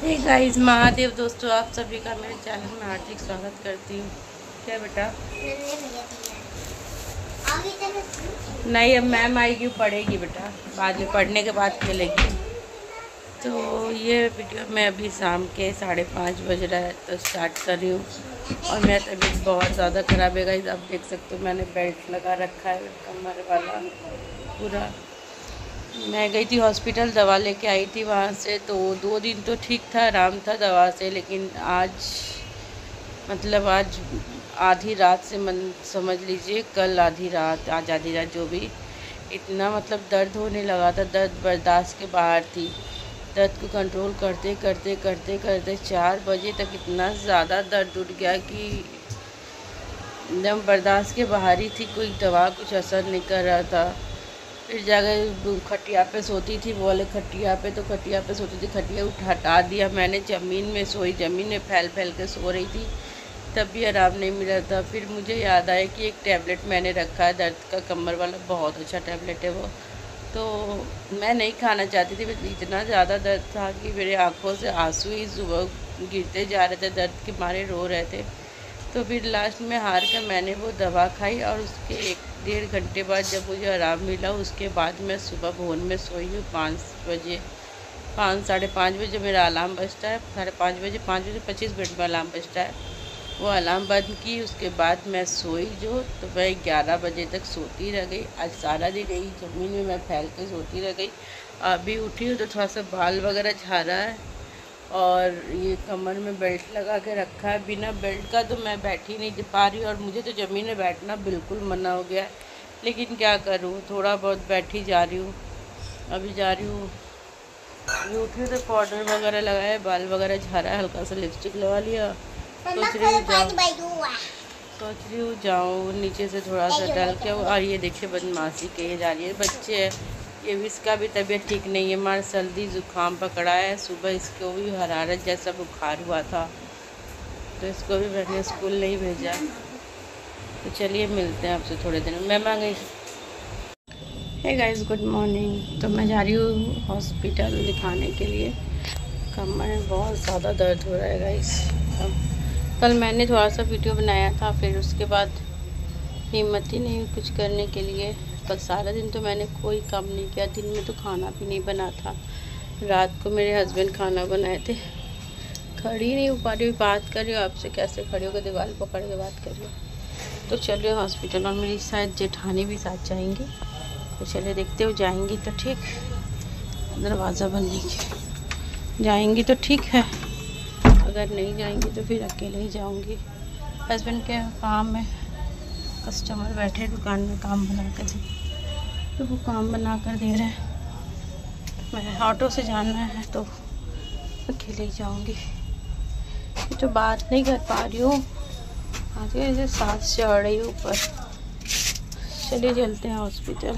Hey guys, Mahadev दोस्तों, आप सभी का मेरे चैनल में हार्दिक स्वागत करती हूँ। क्या बेटा? नहीं, अब मैम आएगी, पढ़ेगी बेटा, बाद में पढ़ने के बाद खेलेगी। तो ये वीडियो मैं अभी शाम के 5:30 बज रहा है तो स्टार्ट कर रही हूँ। और मेरा तबीयत बहुत ज़्यादा ख़राब है गाइस, आप देख सकते हो मैंने बेल्ट लगा रखा है कमर वाला पूरा। मैं गई थी हॉस्पिटल, दवा लेके आई थी वहाँ से, तो 2 दिन तो ठीक था, आराम था दवा से। लेकिन आज आज आधी रात से समझ लीजिए, कल आधी रात, आज आधी रात, जो भी, इतना दर्द होने लगा था, दर्द बर्दाश्त के बाहर थी। दर्द को कंट्रोल करते करते करते करते 4 बजे तक इतना ज़्यादा दर्द उठ गया कि एकदम बर्दाश्त के बाहर ही थी। कोई दवा कुछ असर नहीं कर रहा था। फिर जाकर खटिया पे सोती थी, वो वाले खटिया पे, तो खटिया पे सोती थी, खटिया हटा दिया मैंने, ज़मीन में सोई, ज़मीन में फैल फैल के सो रही थी, तब भी आराम नहीं मिला था। फिर मुझे याद आया कि एक टैबलेट मैंने रखा है दर्द का, कमर वाला, बहुत अच्छा टैबलेट है वो। तो मैं नहीं खाना चाहती थी, इतना ज़्यादा दर्द था कि मेरे आँखों से आंसू ही सुबह गिरते जा रहे थे, दर्द के मारे रो रहे थे। तो फिर लास्ट में हार कर मैंने वो दवा खाई, और उसके 1-1.5 घंटे बाद जब मुझे आराम मिला, उसके बाद मैं सुबह भोर में सोई हूँ 5 बजे, 5-5:30 बजे मेरा अलार्म बजता है, 5:30 बजे, 5:25 में अलार्म बजता है। वो अलार्म बंद की, उसके बाद मैं सोई तो मैं 11 बजे तक सोती रह गई। आज सारा दिन यही ज़मीन में मैं फैल के सोती रह गई। अभी उठी हूँ तो थोड़ा सा बाल वगैरह झा रहा है, और ये कमर में बेल्ट लगा के रखा है। बिना बेल्ट का तो मैं बैठ ही नहीं पा रही, और मुझे तो ज़मीन में बैठना बिल्कुल मना हो गया है। लेकिन क्या करूँ, थोड़ा बहुत बैठी जा रही हूँ। अभी जा रही हूँ, अभी उठी तो पाउडर वगैरह लगाया, बाल वगैरह झाड़ा है, हल्का सा लिपस्टिक लगा लिया। सोच रही हूँ जाऊँ नीचे से थोड़ा सा डाल के। और ये देखिए बदमाशी के जा रही है, बच्चे है ये भी, इसका भी तबीयत ठीक नहीं है, मार सर्दी ज़ुकाम पकड़ा है। सुबह इसको भी हरारत जैसा बुखार हुआ था, तो इसको भी मैंने स्कूल नहीं भेजा। तो चलिए मिलते हैं आपसे थोड़े दिन में। मैं आ गई। Hey guys, good morning. तो मैं जा रही हूँ हॉस्पिटल दिखाने के लिए, कमर में बहुत ज़्यादा दर्द हो रहा है गाइस। कल मैंने थोड़ा सा वीडियो बनाया था, फिर उसके बाद हिम्मत ही नहीं कुछ करने के लिए। कल सारा दिन तो मैंने कोई काम नहीं किया, दिन में तो खाना भी नहीं बना था। रात को मेरे हस्बैंड खाना बनाए थे। खड़ी नहीं हो पा रही हूँ, बात कर रही हूँ आपसे, कैसे खड़ी होकर दीवार पकड़ के बात कर रही हूँ। तो चलिए हॉस्पिटल, और मेरी शायद जेठानी भी साथ जाएंगी। तो चलिए देखते हो, जाएंगी तो ठीक, दरवाज़ा बंद लीजिए, जाएंगी तो ठीक है, अगर नहीं जाएंगी तो फिर अकेले ही जाऊंगी। हस्बैंड के काम में, कस्टमर बैठे दुकान में काम बना कर दे, तो वो काम बना कर दे रहे हैं। मैं ऑटो से जाना है तो अकेले ही जाऊंगी। तो बात नहीं कर पा रही हूँ, आज ऐसे सांस चढ़ रही है ऊपर। चलिए चलते हैं हॉस्पिटल।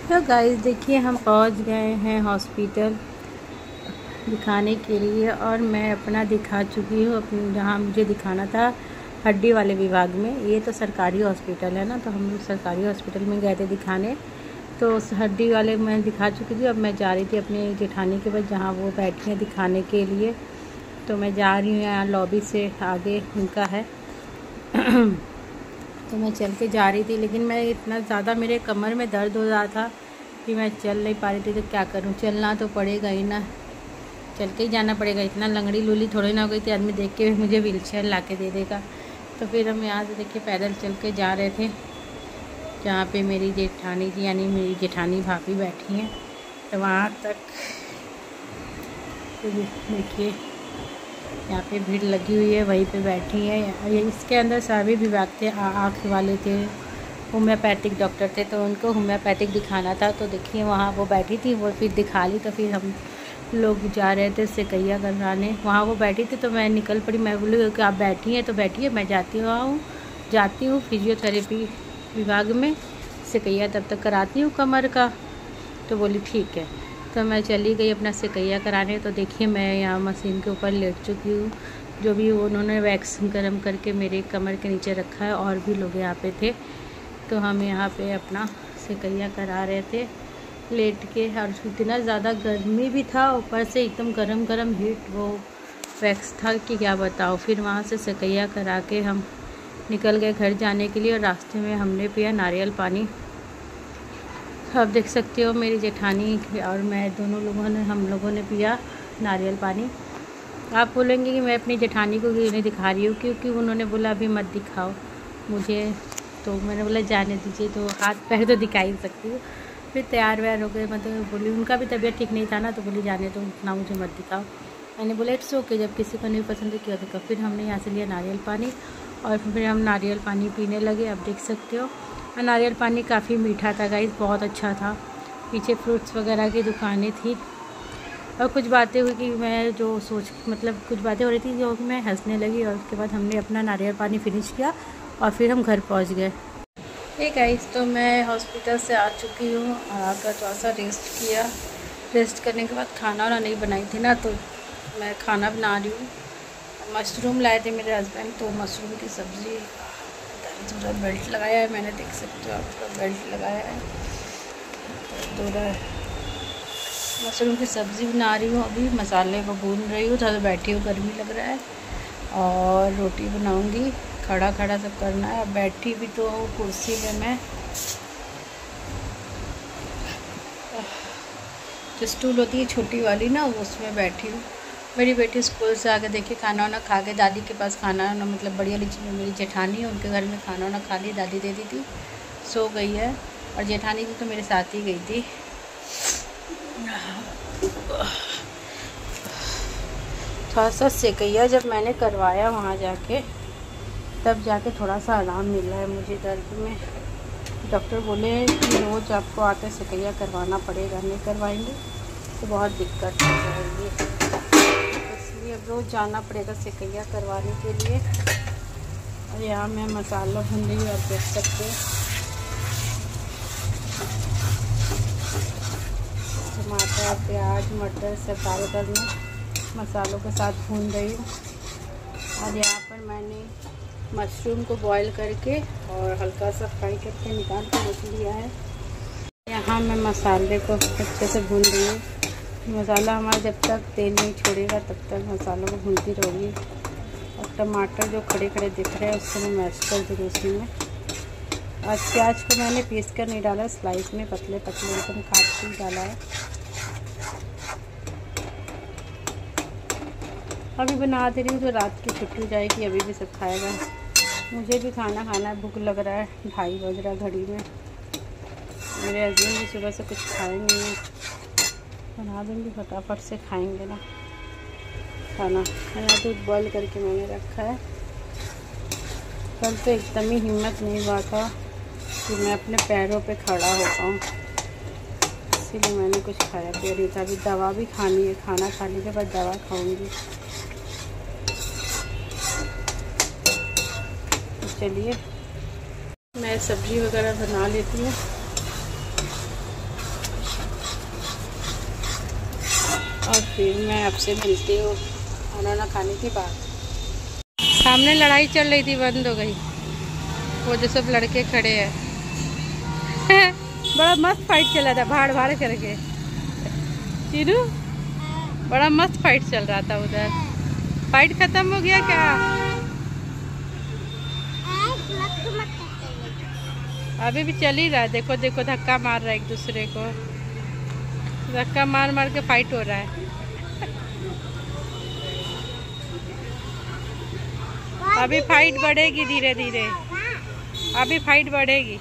तो गाइस देखिए, हम पहुँच गए हैं हॉस्पिटल दिखाने के लिए, और मैं अपना दिखा चुकी हूँ अपने, जहाँ मुझे दिखाना था, हड्डी वाले विभाग में। ये तो सरकारी हॉस्पिटल है ना, तो हम लोग सरकारी हॉस्पिटल में गए थे दिखाने, तो उस हड्डी वाले मैं दिखा चुकी थी। अब मैं जा रही थी अपनी जेठानी के पास, जहाँ वो बैठी हैं दिखाने के लिए। तो मैं जा रही हूँ, यहाँ लॉबी से आगे उनका है तो मैं चल के जा रही थी, लेकिन मैं इतना ज़्यादा मेरे कमर में दर्द हो रहा था कि मैं चल नहीं पा रही थी। तो क्या करूँ, चलना तो पड़ेगा ही ना, चल के ही जाना पड़ेगा। इतना लंगड़ी लूली थोड़ी ना हो गई थी, आदमी देख के मुझे व्हीलचेयर ला के दे देगा। तो फिर हम यहाँ से देखिए पैदल चल के जा रहे थे, जहाँ पे मेरी जेठानी जी, यानी मेरी जेठानी भाभी बैठी हैं। तो वहाँ तक तो देखिए यहाँ पे भीड़ लगी हुई है, वहीं पे बैठी है। इसके अंदर सभी विभाग थे, आँख वाले थे, होम्योपैथिक डॉक्टर थे, तो उनको होम्योपैथिक दिखाना था। तो देखिए वहाँ वो बैठी थी, वो फिर दिखा ली। तो फिर हम लोग जा रहे थे सिकैया करवाने, वहाँ वो बैठी थी, तो मैं निकल पड़ी। मैं बोली कि आप बैठी हैं तो बैठिए, मैं जाती हूँ फिजियोथेरेपी विभाग में, सिकैया तब तक कराती हूँ कमर का। तो बोली ठीक है। तो मैं चली गई अपना सिकैया कराने। तो देखिए मैं यहाँ मशीन के ऊपर लेट चुकी हूँ, जो भी उन्होंने वैक्स गर्म करके मेरे कमर के नीचे रखा है, और भी लोग यहाँ पे थे। तो हम यहाँ पे अपना सिकैया करा रहे थे। लेट के। और इतना ज़्यादा गर्मी भी था, ऊपर से एकदम गरम गरम हीट वो वैक्स था कि क्या बताओ। फिर वहाँ से सकैया करा के हम निकल गए घर जाने के लिए, और रास्ते में हमने पिया नारियल पानी। आप देख सकते हो मेरी जेठानी और मैं दोनों लोगों ने, हम लोगों ने पिया नारियल पानी। आप बोलेंगे कि मैं अपनी जेठानी को क्यों नहीं दिखा रही हूँ, क्योंकि उन्होंने बोला अभी मत दिखाओ मुझे, तो मैंने बोला जाने दीजिए, तो हाथ पैर तो दिखा ही सकती हूँ। फिर तैयार व्यार हो गए, मतलब बोली उनका भी तबीयत ठीक नहीं था ना, तो बोली जाने तो इतना मुझे मत दिखाओ। मैंने बोला इट्स ओके, जब किसी को नहीं पसंद है क्यों दिखाओ। फिर हमने यहाँ से लिया नारियल पानी, और फिर हम नारियल पानी पीने लगे। आप देख सकते हो नारियल पानी काफ़ी मीठा था गाइस, बहुत अच्छा था। पीछे फ्रूट्स वगैरह की दुकानें थी, और कुछ बातें हुई कि मैं जो मतलब कुछ बातें हो रही थी जो मैं हंसने लगी। और उसके बाद हमने अपना नारियल पानी फिनिश किया और फिर हम घर पहुंच गए। एक गाइस, तो मैं हॉस्पिटल से आ चुकी हूँ, आकर थोड़ा सा रेस्ट किया। रेस्ट करने के बाद खाना वाना नहीं बनाई थी ना, तो मैं खाना बना रही हूँ। मशरूम लाए थे मेरे हस्बैंड, तो मशरूम की सब्ज़ी, थोड़ा बेल्ट लगाया है मैंने, देख सकते हो आपका बेल्ट लगाया है। थोड़ा मशरूम की सब्ज़ी बना रही हूँ, अभी मसाले को भून रही हूँ। थोड़ा बैठी हूँ, गर्मी लग रहा है। और रोटी बनाऊँगी, खड़ा खड़ा सब करना है। बैठी भी तो कुर्सी में मैं, जो स्टूल होती है छोटी वाली ना, उसमें बैठी हूँ। मेरी बेटी स्कूल से आके देखिए खाना वाना खा के दादी के पास खाना वाना, मतलब बड़ी वाली मेरी जेठानी है उनके घर में खाना वाना खा ली, दादी दे दी थी, सो गई है। और जेठानी जी तो मेरे साथ ही गई थी। थोड़ा सा सेकैया जब मैंने करवाया वहाँ जाके, तब जाके थोड़ा सा आराम मिला है मुझे दर्द में। डॉक्टर बोले कि रोज़ आपको आकर सेकैया करवाना पड़ेगा, नहीं करवाएंगे तो बहुत दिक्कत हो जाएगी, इसलिए अब रोज़ जाना पड़ेगा सेकैया करवाने के लिए। और यहाँ मैं मसाला भून रही हूँ, आप देख सकते हैं। टमाटर, प्याज, मटर सब डालकर मैं मसालों के साथ भून रही हूँ। और यहाँ पर मैंने मशरूम को बॉईल करके और हल्का सा फ्राई करके निकाल के रख लिया है। यहाँ मैं मसाले को अच्छे से भून रही हूँ। मसाला हमारा जब तक तेल नहीं छोड़ेगा तब तक मसालों को भूनती रहूँगी। और टमाटर जो खड़े खड़े दिख रहे हैं उसको मैं मैश कर दूँगी उसी में। और प्याज को मैंने पीस कर नहीं डाला, स्लाइस में पतले पतले एकदम काट के डाला है। अभी बना दे रही हूँ तो रात की छुट्टी हो जाएगी, अभी भी सब खाएगा। मुझे भी खाना है, भूख लग रहा है, 2:30 बज रहा है घड़ी में। मेरे हस्बैंड भी सुबह से कुछ खाए नहीं है, बना दूँगी फटाफट से खाएंगे ना खाना। यहाँ दूध बॉईल करके मैंने रखा है। कल तो एकदम ही हिम्मत नहीं हुआ था कि मैं अपने पैरों पे खड़ा हो पाऊँ, इसीलिए मैंने कुछ खाया पिया नहीं था। अभी दवा भी खानी है, खाना खाने के बाद दवा खाऊंगी। चलिए मैं सब्ज़ी वगैरह बना लेती हूँ, और फिर मैं आपसे मिलती हूँ खाना ना खाने के बाद। सामने लड़ाई चल रही थी, बंद हो गई। वो जो सब लड़के खड़े हैं बड़ा मस्त फाइट चल रहा था, भाड़ भाड़ करके। चीनू, बड़ा मस्त फाइट चल रहा था उधर। फाइट खत्म हो गया क्या? अभी भी चल ही रहा है। देखो देखो, धक्का मार रहा है एक दूसरे को, धक्का मार मार के फाइट हो रहा है। अभी फाइट बढ़ेगी धीरे धीरे, अभी फाइट बढ़ेगी,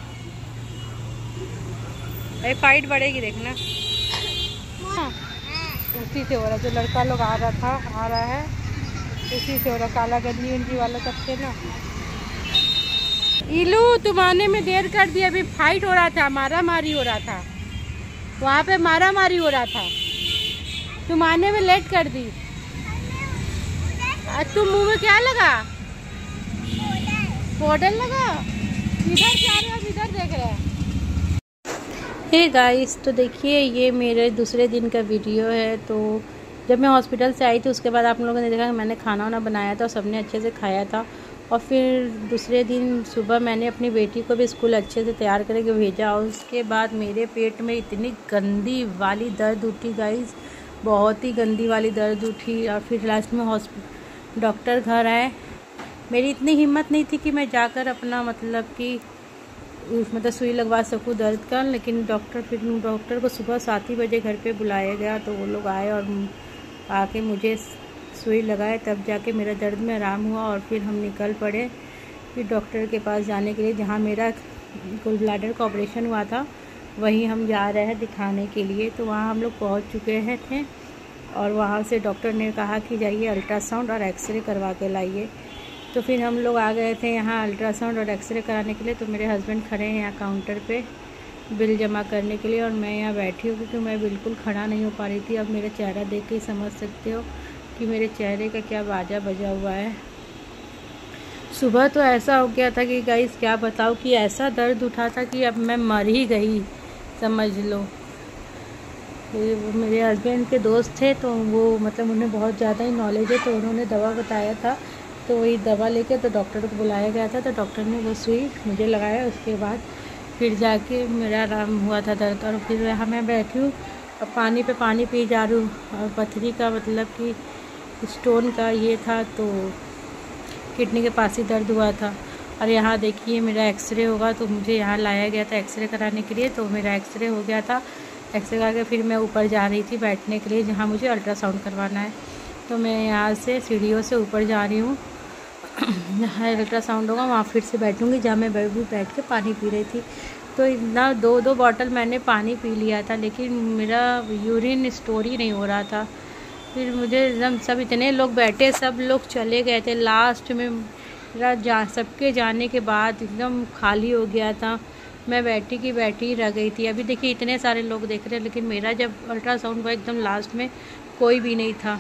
अभी फाइट बढ़ेगी, देखना। उसी से हो रहा, जो लड़का लोग आ रहा है उसी से हो रहा। काला गंजी उंजी वाला सबसे ना। इलू, तुम आने में देर कर दी, अभी फाइट हो रहा था, मारा मारी हो रहा था, वहाँ पे मारा मारी हो रहा था, तुम आने में लेट कर दी। तुम मुंह में क्या लगा? पाउडर लगा? इधर जा रहे हो, इधर देख रहे हैं। हे गाइस, तो देखिए ये मेरे दूसरे दिन का वीडियो है। तो जब मैं हॉस्पिटल से आई थी उसके बाद आप लोगों ने देखा कि मैंने खाना वाना बनाया था और सबने अच्छे से खाया था। और फिर दूसरे दिन सुबह मैंने अपनी बेटी को भी स्कूल अच्छे से तैयार करके भेजा। और उसके बाद मेरे पेट में इतनी गंदी वाली दर्द उठी गाइस, बहुत ही गंदी वाली दर्द उठी। और फिर लास्ट में डॉक्टर घर आए। मेरी इतनी हिम्मत नहीं थी कि मैं जाकर अपना मतलब सुई लगवा सकूं दर्द का, लेकिन डॉक्टर को सुबह 7 ही बजे घर पे बुलाया गया। तो वो लोग आए और आके मुझे सुई लगाए, तब जाके मेरा दर्द में आराम हुआ। और फिर हम निकल पड़े फिर डॉक्टर के पास जाने के लिए, जहाँ मेरा गॉल ब्लैडर का ऑपरेशन हुआ था वहीं हम जा रहे हैं दिखाने के लिए। तो वहाँ हम लोग पहुँच चुके थे और वहाँ से डॉक्टर ने कहा कि जाइए अल्ट्रासाउंड और एक्सरे करवा के लाइए। तो फिर हम लोग आ गए थे यहाँ अल्ट्रासाउंड और एक्सरे कराने के लिए। तो मेरे हस्बैंड खड़े हैं यहाँ काउंटर पे बिल जमा करने के लिए और मैं यहाँ बैठी हूँ क्योंकि मैं बिल्कुल खड़ा नहीं हो पा रही थी। अब मेरा चेहरा देख के ही समझ सकते हो कि मेरे चेहरे का क्या बाजा बजा हुआ है। सुबह तो ऐसा हो गया था कि गाइस क्या बताऊँ कि ऐसा दर्द उठा था कि अब मैं मर ही गई समझ लो। मेरे हस्बैंड के दोस्त थे तो वो मतलब उन्हें बहुत ज़्यादा ही नॉलेज है, तो उन्होंने दवा बताया था। तो वही दवा लेके तो डॉक्टर को बुलाया गया था। तो डॉक्टर ने वो सुई मुझे लगाया, उसके बाद फिर जाके मेरा आराम हुआ था दर्द। और फिर यहाँ मैं बैठी हूँ और पानी पे पानी पी जा रही हूँ। और पथरी का मतलब कि स्टोन का ये था, तो किडनी के पास ही दर्द हुआ था। और यहाँ देखिए मेरा एक्सरे होगा, तो मुझे यहाँ लाया गया था एक्सरे कराने के लिए। तो मेरा एक्सरे हो गया था, एक्सरे करके फिर मैं ऊपर जा रही थी बैठने के लिए जहाँ मुझे अल्ट्रासाउंड करवाना है। तो मैं यहाँ से सीढ़ियों से ऊपर जा रही हूँ, जहाँ अल्ट्रासाउंड होगा वहाँ फिर से बैठूँगी जहाँ मैं बैठ के पानी पी रही थी। तो इतना 2 बॉटल मैंने पानी पी लिया था, लेकिन मेरा यूरिन स्टोर ही नहीं हो रहा था। फिर मुझे एकदम सब इतने लोग बैठे, सब लोग चले गए थे। लास्ट में मेरा सबके जाने के बाद एकदम खाली हो गया था। मैं बैठी ही रह गई थी। अभी देखिए इतने सारे लोग देख रहे हैं, लेकिन मेरा जब अल्ट्रासाउंड हुआ एकदम लास्ट में कोई भी नहीं था।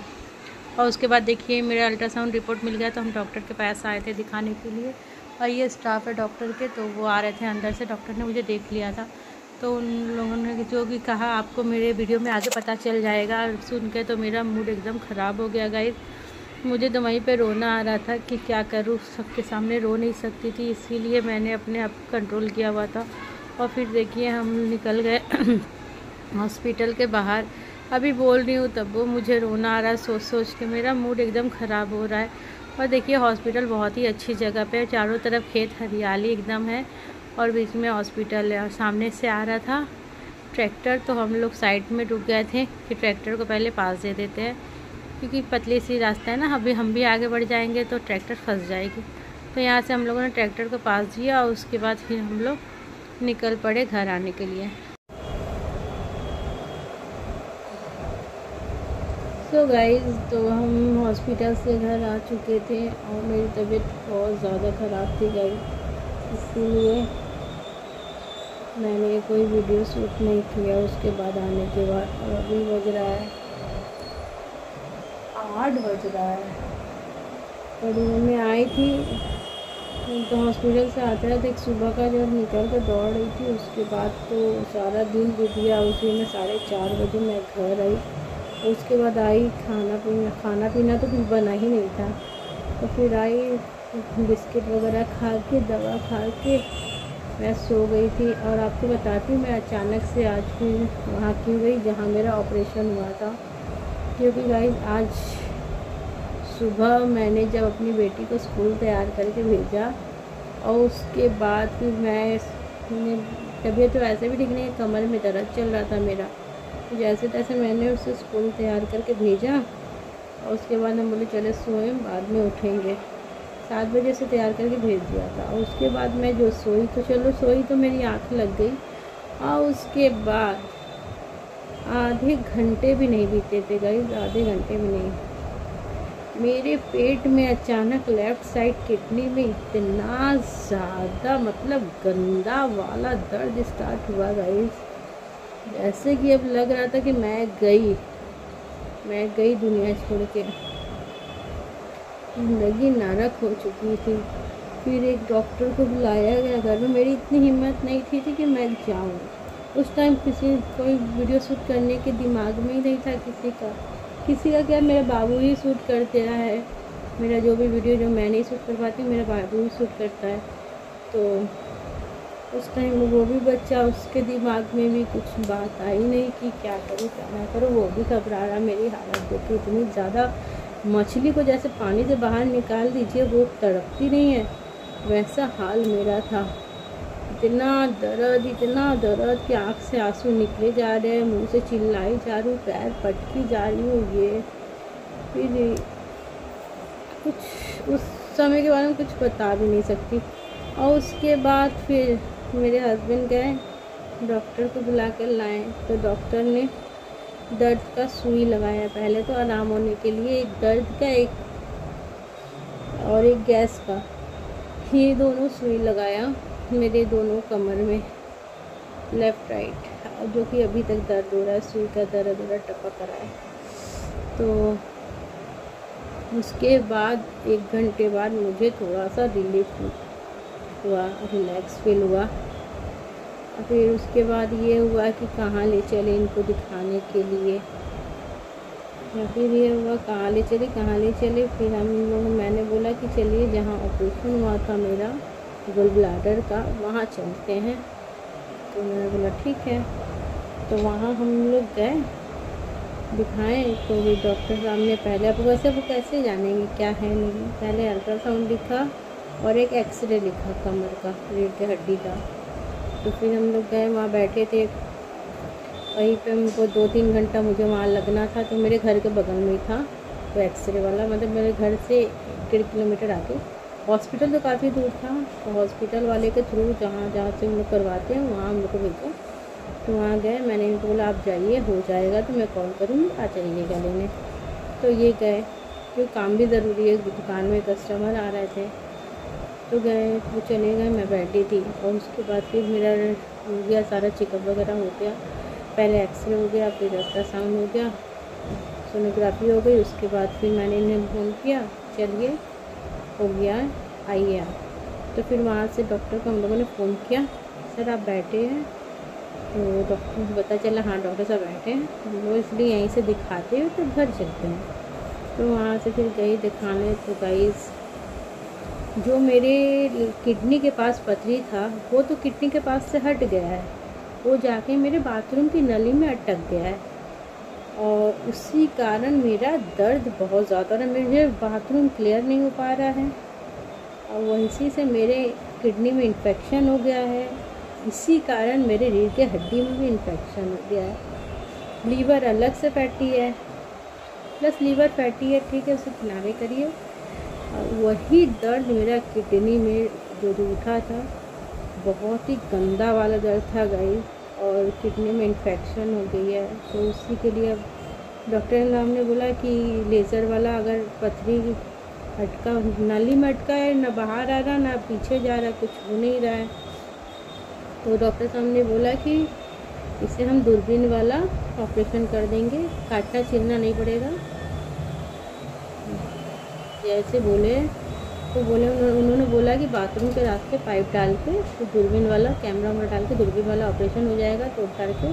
और उसके बाद देखिए मेरा अल्ट्रासाउंड रिपोर्ट मिल गया, तो हम डॉक्टर के पास आए थे दिखाने के लिए। और ये स्टाफ है डॉक्टर के, तो वो आ रहे थे अंदर से। डॉक्टर ने मुझे देख लिया था, तो उन लोगों ने जो भी कहा आपको मेरे वीडियो में आगे पता चल जाएगा। सुन के तो मेरा मूड एकदम ख़राब हो गया गाइस। मुझे तो वहीं पे रोना आ रहा था कि क्या करूँ, सबके सामने रो नहीं सकती थी, इसीलिए मैंने अपने आप कंट्रोल किया हुआ था। और फिर देखिए हम निकल गए हॉस्पिटल के बाहर। अभी बोल रही हूँ तब वो मुझे रोना आ रहा है, सोच के मेरा मूड एकदम ख़राब हो रहा है। और देखिए हॉस्पिटल बहुत ही अच्छी जगह पे है, चारों तरफ खेत हरियाली एकदम है और बीच में हॉस्पिटल है। और सामने से आ रहा था ट्रैक्टर, तो हम लोग साइड में रुक गए थे कि ट्रैक्टर को पहले पास दे देते हैं, क्योंकि पतली सी रास्ता है ना, अभी हम भी आगे बढ़ जाएंगे तो ट्रैक्टर फंस जाएगी। तो यहाँ से हम लोगों ने ट्रैक्टर को पास दिया और उसके बाद फिर हम लोग निकल पड़े घर आने के लिए। तो गाइस तो हम हॉस्पिटल से घर आ चुके थे और मेरी तबीयत बहुत ज़्यादा ख़राब थी गाइस, इसीलिए मैंने कोई वीडियो शूट नहीं किया उसके बाद आने के बाद। और अभी बज रहा है 8 बज रहा है। बड़ी मम्मी आई थी तो हॉस्पिटल से आते थे, सुबह का जब निकल कर दौड़ रही थी, उसके बाद तो सारा दिन बीत गया। उसी में 4:30 बजे मैं घर आई। उसके बाद आई खाना पीना तो कुछ बना ही नहीं था। तो फिर आई बिस्किट वगैरह खा के दवा खा के मैं सो गई थी। और आपको बताती हूँ मैं अचानक से आज फिर वहाँ क्यों गई जहाँ मेरा ऑपरेशन हुआ था, क्योंकि गाइस आज सुबह मैंने जब अपनी बेटी को स्कूल तैयार करके भेजा और उसके बाद फिर मैं तबीयत तो वैसे भी ठीक नहीं है, कमर में दर्द चल रहा था मेरा। तो जैसे तैसे मैंने उसे स्कूल तैयार करके भेजा और उसके बाद हम बोले चले सोए, बाद में उठेंगे। 7 बजे से तैयार करके भेज दिया था। और उसके बाद मैं जो सोई तो चलो सोई तो मेरी आँख लग गई। और उसके बाद आधे घंटे भी नहीं बीते थे गाइस, आधे घंटे भी नहीं, मेरे पेट में अचानक लेफ़्ट साइड किडनी में इतना ज़्यादा मतलब गंदा वाला दर्द स्टार्ट हुआ गाइस, जैसे कि अब लग रहा था कि मैं गई दुनिया छोड़ के, जिंदगी नरक हो चुकी थी। फिर एक डॉक्टर को बुलाया गया घर में। मेरी इतनी हिम्मत नहीं थी कि मैं जाऊँ। उस टाइम कोई वीडियो शूट करने के दिमाग में ही नहीं था किसी का क्या, मेरा बाबू ही शूट करते रहा है, मेरा जो भी वीडियो जो मैं नहीं शूट कर पाती मेरा बाबू भी शूट करता है। तो उस टाइम वो भी बच्चा, उसके दिमाग में भी कुछ बात आई नहीं कि क्या करूँ क्या ना करूँ। वो भी घबरा रहा। मेरी हालत देखी इतनी ज़्यादा, मछली को जैसे पानी से बाहर निकाल दीजिए वो तड़पती नहीं है, वैसा हाल मेरा था। इतना दर्द कि आँख से आंसू निकले जा रहे हैं, मुंह से चिल्लाई जा रही हूँ, पैर पटकी जा रही हूँ। ये फिर कुछ उस समय के बारे में कुछ बता भी नहीं सकती। और उसके बाद फिर मेरे हस्बैंड गए डॉक्टर को बुला कर लाए, तो डॉक्टर ने दर्द का सुई लगाया। पहले तो आराम होने के लिए एक दर्द का एक और एक गैस का, ये दोनों सुई लगाया मेरे दोनों कमर में, लेफ़्ट राइट, जो कि अभी तक दर्द हो रहा है, सुई का दर्द हो रहा है, टपक रहा है। तो उसके बाद 1 घंटे बाद मुझे थोड़ा सा रिलीफ हुआ, रिलैक्स फील हुआ। फिर उसके बाद ये हुआ कि कहाँ ले चले इनको दिखाने के लिए। फिर ये हुआ कहाँ ले चले। फिर हम लोग, मैंने बोला कि चलिए जहाँ ऑपरेशन हुआ था मेरा गॉल ब्लैडर का वहाँ चलते हैं। तो मैंने बोला ठीक है। तो वहाँ हम लोग गए दिखाएं। तो भी डॉक्टर साहब ने पहले, अब वैसे वो कैसे जानेंगे क्या है नहीं, पहले अल्ट्रासाउंड लिखा और एक एक्सरे लिखा कमर का, रीढ़ की हड्डी का। तो फिर हम लोग गए, वहाँ बैठे थे वहीं पे, हमको 2-3 घंटा मुझे वहाँ लगना था। तो मेरे घर के बगल में ही था तो एक्सरे वाला, मतलब मेरे घर से 1.5 किलोमीटर आगे। हॉस्पिटल तो काफ़ी दूर था, तो हॉस्पिटल वाले के थ्रू जहाँ से हम लोग करवाते हैं वहाँ हम लोग को भेजा। तो वहाँ गए, मैंने इनको बोला आप जाइए, हो जाएगा तो मैं कॉल करूँगी, आ जाइएगा लेने। तो ये गए, क्योंकि काम भी ज़रूरी है, दुकान में कस्टमर आ रहे थे। तो गए, वो चले गए, मैं बैठी थी। और उसके बाद फिर मेरा हो गया सारा चेकअप वगैरह हो गया। पहले एक्सरे हो गया, फिर अल्ट्रासाउंड हो गया, सोनोग्राफी हो गई। उसके बाद फिर मैंने इन्हें फ़ोन किया, चलिए हो गया आइए आप। तो फिर वहाँ से डॉक्टर को हम लोगों ने फ़ोन किया, सर आप बैठे हैं। तो डॉक्टर को पता चला हाँ डॉक्टर साहब बैठे हैं, हम लोग इसलिए यहीं से दिखाते हुए तो घर चलते हैं। तो वहाँ से फिर गई दिखाने। तो गाइस, जो मेरे किडनी के पास पथरी था वो तो किडनी के पास से हट गया है, वो जाके मेरे बाथरूम की नली में अटक गया है। और उसी कारण मेरा दर्द बहुत ज़्यादा है, मुझे बाथरूम क्लियर नहीं हो पा रहा है। और वहीं से मेरे किडनी में इन्फेक्शन हो गया है, इसी कारण मेरे रीढ़ के हड्डी में भी इन्फेक्शन हो गया है। लीवर अलग से फैटी है, प्लस लीवर फैटी है, ठीक है, उसे किनारे करिए। और वही दर्द मेरा किडनी में जो उठा था, बहुत ही गंदा वाला दर्द था गाइस, और किडनी में इन्फेक्शन हो गई है। तो उसी के लिए अब डॉक्टर ने बोला कि लेज़र वाला, अगर पथरी अटका, नली में अटका है, ना बाहर आ रहा ना पीछे जा रहा, कुछ हो नहीं रहा है। तो डॉक्टर साहब ने बोला कि इसे हम दूरबीन वाला ऑपरेशन कर देंगे, काटना छीलना नहीं पड़ेगा, जैसे बोले। तो बोले उन्होंने बोला कि बाथरूम के रास्ते पाइप डाल के, तो दूरबीन वाला कैमरा में डाल के दूरबीन वाला ऑपरेशन हो जाएगा, तोड़ ताड़ के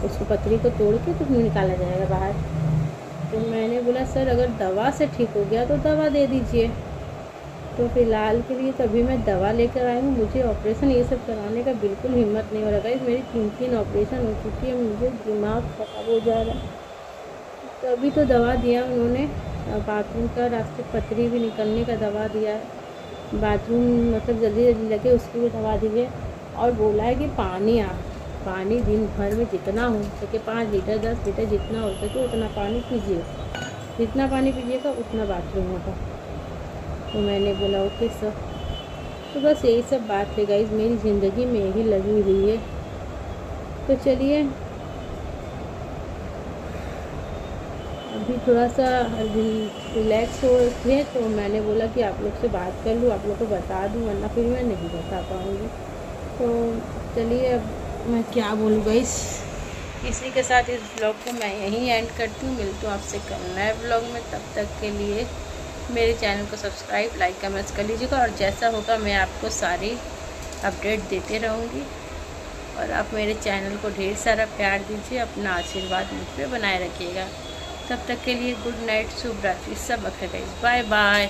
उसको पथरी को तोड़ के तो निकाला जाएगा बाहर। तो मैंने बोला सर अगर दवा से ठीक हो गया तो दवा दे दीजिए। तो फ़िलहाल के लिए तभी मैं दवा लेकर आई हूँ, मुझे ऑपरेशन ये सब कराने का बिल्कुल हिम्मत नहीं हो रहा है। मेरी 3 ऑपरेशन हो चुकी है, मुझे दिमाग ख़राब हो जा रहा है। तो अभी तो दवा दिया उन्होंने, बाथरूम का रास्ते पथरी भी निकलने का दवा दिया है, बाथरूम मतलब जल्दी लगे उसकी भी दवा दी है। और बोला है कि पानी दिन भर में जितना हो सके 5 लीटर 10 लीटर जितना हो सके उतना पानी पीजिए, जितना पानी पीजिएगा उतना बाथरूम होगा। तो मैंने बोला ओके सर। तो बस यही सब बात है गाइस, मेरी ज़िंदगी में यही लगी हुई है। तो चलिए अभी थोड़ा सा रिलैक्स हो थे, तो मैंने बोला कि आप लोग से बात कर लूँ, आप लोग को बता दूँ, वरना फिर मैं नहीं बता पाऊँगी। तो चलिए अब मैं क्या बोलूँ गाइस, इसी के साथ इस ब्लॉग को मैं यहीं एंड करती हूँ। मिलती हूँ आपसे कल नए ब्लॉग में, तब तक के लिए मेरे चैनल को सब्सक्राइब लाइक कमेंट्स कर लीजिएगा। और जैसा होगा मैं आपको सारी अपडेट देते रहूँगी। और आप मेरे चैनल को ढेर सारा प्यार दीजिए, अपना आशीर्वाद मुझ पर बनाए रखिएगा। तब तक के लिए गुड नाइट, शुभ रात्रि, सब अखर गाइस, बाय बाय।